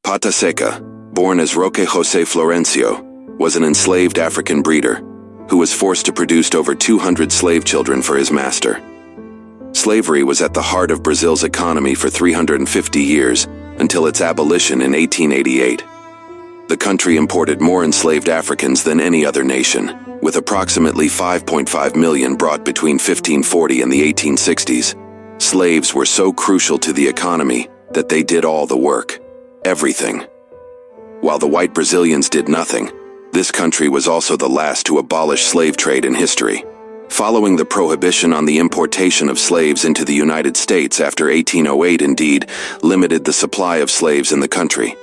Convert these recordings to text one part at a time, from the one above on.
Pata Seca, born as Roque José Florencio, was an enslaved African breeder who was forced to produce over 200 slave children for his master. Slavery was at the heart of Brazil's economy for 350 years until its abolition in 1888. The country imported more enslaved Africans than any other nation, with approximately 5.5 million brought between 1540 and the 1860s. Slaves were so crucial to the economy that they did all the work, everything. While the white Brazilians did nothing, this country was also the last to abolish slave trade in history. Following the prohibition on the importation of slaves into the United States after 1808 indeed limited the supply of slaves in the country.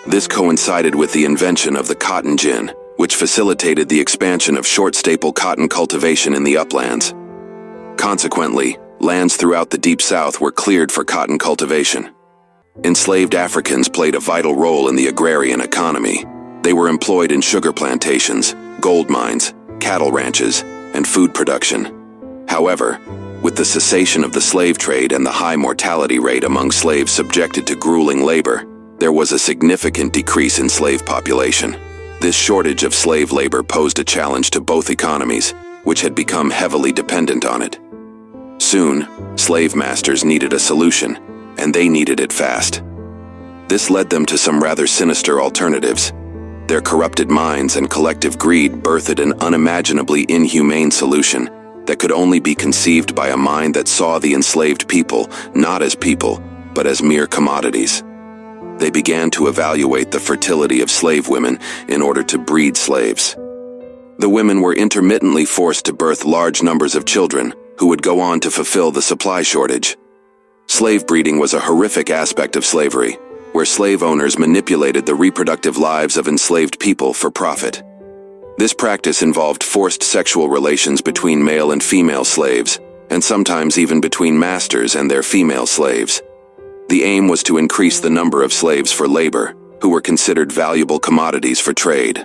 This coincided with the invention of the cotton gin, which facilitated the expansion of short-staple cotton cultivation in the uplands. Consequently, lands throughout the Deep South were cleared for cotton cultivation. Enslaved Africans played a vital role in the agrarian economy. They were employed in sugar plantations, gold mines, cattle ranches, and food production. However, with the cessation of the slave trade and the high mortality rate among slaves subjected to grueling labor, there was a significant decrease in slave population. This shortage of slave labor posed a challenge to both economies, which had become heavily dependent on it. Soon, slave masters needed a solution, and they needed it fast. This led them to some rather sinister alternatives. Their corrupted minds and collective greed birthed an unimaginably inhumane solution that could only be conceived by a mind that saw the enslaved people not as people, but as mere commodities. They began to evaluate the fertility of slave women in order to breed slaves. The women were intermittently forced to birth large numbers of children who would go on to fulfill the supply shortage. Slave breeding was a horrific aspect of slavery, where slave owners manipulated the reproductive lives of enslaved people for profit. This practice involved forced sexual relations between male and female slaves, and sometimes even between masters and their female slaves. The aim was to increase the number of slaves for labor, who were considered valuable commodities for trade.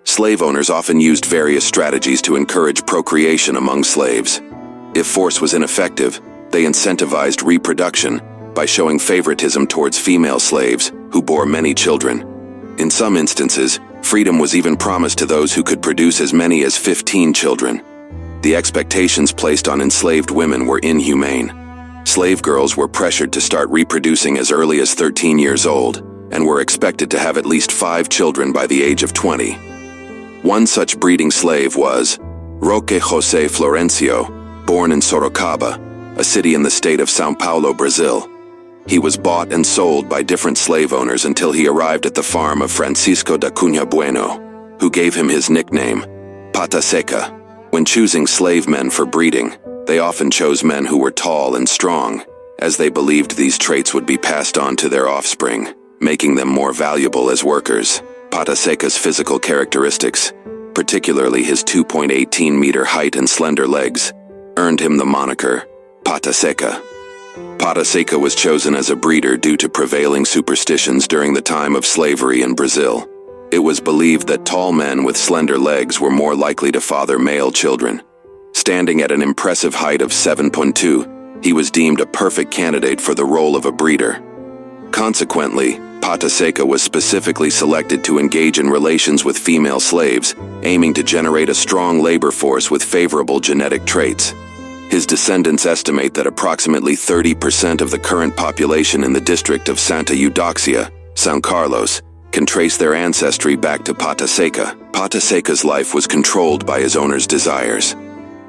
Slave owners often used various strategies to encourage procreation among slaves. If force was ineffective, they incentivized reproduction by showing favoritism towards female slaves who bore many children. In some instances, freedom was even promised to those who could produce as many as 15 children. The expectations placed on enslaved women were inhumane. Slave girls were pressured to start reproducing as early as 13 years old and were expected to have at least 5 children by the age of 20. One such breeding slave was Roque José Florencio, born in Sorocaba, a city in the state of São Paulo, Brazil. He was bought and sold by different slave owners until he arrived at the farm of Francisco da Cunha Bueno, who gave him his nickname, Pata Seca. When choosing slave men for breeding, they often chose men who were tall and strong, as they believed these traits would be passed on to their offspring, making them more valuable as workers. Pata Seca's physical characteristics, particularly his 2.18-meter height and slender legs, earned him the moniker Pata Seca. Pata Seca was chosen as a breeder due to prevailing superstitions during the time of slavery in Brazil. It was believed that tall men with slender legs were more likely to father male children. Standing at an impressive height of 7.2, he was deemed a perfect candidate for the role of a breeder. Consequently, Pata Seca was specifically selected to engage in relations with female slaves, aiming to generate a strong labor force with favorable genetic traits. His descendants estimate that approximately 30% of the current population in the district of Santa Eudoxia, São Carlos, can trace their ancestry back to Pata Seca. Pata Seca's life was controlled by his owner's desires.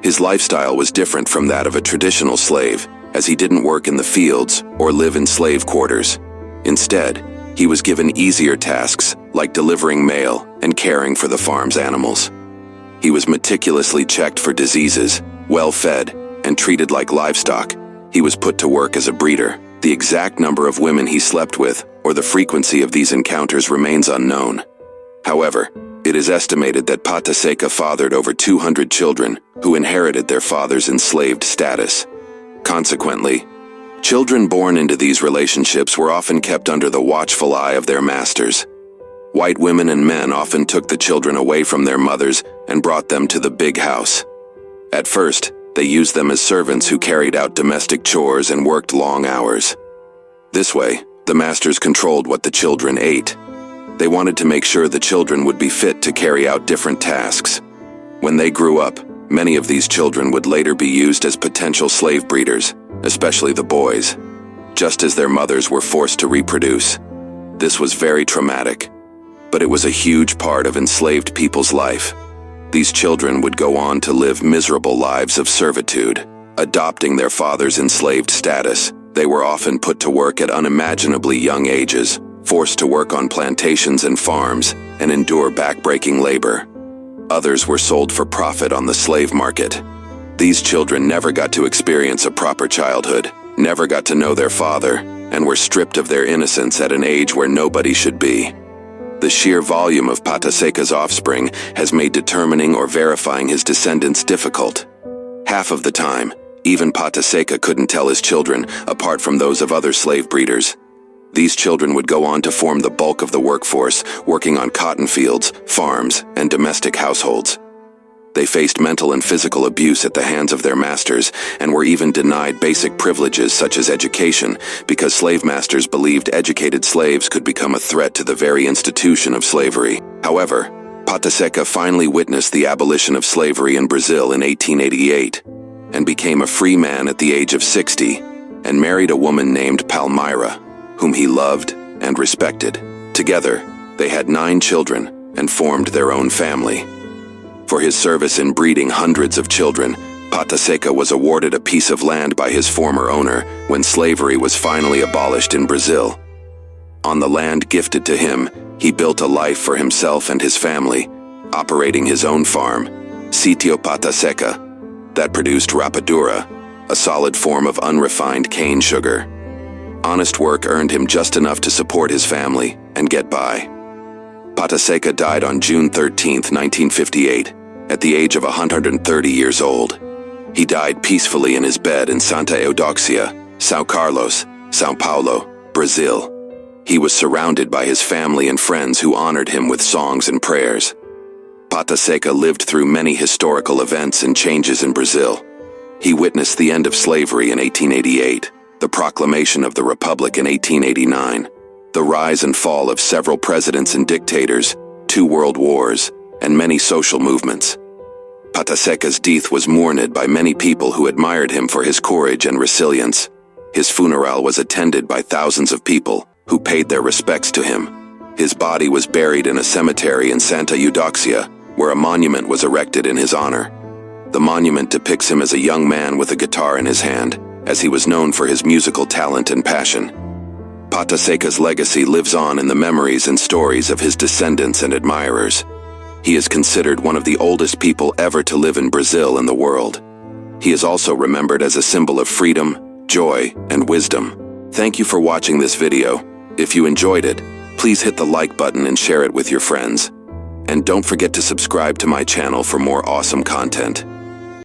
His lifestyle was different from that of a traditional slave, as he didn't work in the fields or live in slave quarters. Instead, he was given easier tasks like delivering mail and caring for the farm's animals. He was meticulously checked for diseases, well-fed, and treated like livestock. He was put to work as a breeder. The exact number of women he slept with, or the frequency of these encounters, remains unknown. However, it is estimated that Pata Seca fathered over 200 children who inherited their father's enslaved status. Consequently, children born into these relationships were often kept under the watchful eye of their masters. White women and men often took the children away from their mothers and brought them to the big house. At first, they used them as servants who carried out domestic chores and worked long hours. This way, The masters controlled what the children ate. They wanted to make sure the children would be fit to carry out different tasks. When they grew up, many of these children would later be used as potential slave breeders, especially the boys, just as their mothers were forced to reproduce. This was very traumatic, but it was a huge part of enslaved people's life. These children would go on to live miserable lives of servitude. Adopting their father's enslaved status, they were often put to work at unimaginably young ages, forced to work on plantations and farms, and endure backbreaking labor. Others were sold for profit on the slave market. These children never got to experience a proper childhood, never got to know their father, and were stripped of their innocence at an age where nobody should be. The sheer volume of Pata Seca's offspring has made determining or verifying his descendants difficult. Half of the time, even Pata Seca couldn't tell his children apart from those of other slave breeders. These children would go on to form the bulk of the workforce, working on cotton fields, farms, and domestic households. They faced mental and physical abuse at the hands of their masters and were even denied basic privileges such as education because slave masters believed educated slaves could become a threat to the very institution of slavery. However, Pata Seca finally witnessed the abolition of slavery in Brazil in 1888 and became a free man at the age of 60 and married a woman named Palmyra, whom he loved and respected. Together, they had 9 children and formed their own family. For his service in breeding hundreds of children, Pata Seca was awarded a piece of land by his former owner when slavery was finally abolished in Brazil. On the land gifted to him, he built a life for himself and his family, operating his own farm, Sítio Pata Seca, that produced rapadura, a solid form of unrefined cane sugar. Honest work earned him just enough to support his family and get by. Pata Seca died on June 13, 1958, at the age of 130 years old. He died peacefully in his bed in Santa Eudoxia, São Carlos, São Paulo, Brazil. He was surrounded by his family and friends who honored him with songs and prayers. Pata Seca lived through many historical events and changes in Brazil. He witnessed the end of slavery in 1888, the proclamation of the Republic in 1889, the rise and fall of several presidents and dictators, 2 world wars, and many social movements. Pata Seca's death was mourned by many people who admired him for his courage and resilience. His funeral was attended by thousands of people who paid their respects to him. His body was buried in a cemetery in Santa Eudoxia, where a monument was erected in his honor. The monument depicts him as a young man with a guitar in his hand, as he was known for his musical talent and passion. Pata Seca's legacy lives on in the memories and stories of his descendants and admirers. He is considered one of the oldest people ever to live in Brazil and the world. He is also remembered as a symbol of freedom, joy, and wisdom. Thank you for watching this video. If you enjoyed it, please hit the like button and share it with your friends. And don't forget to subscribe to my channel for more awesome content.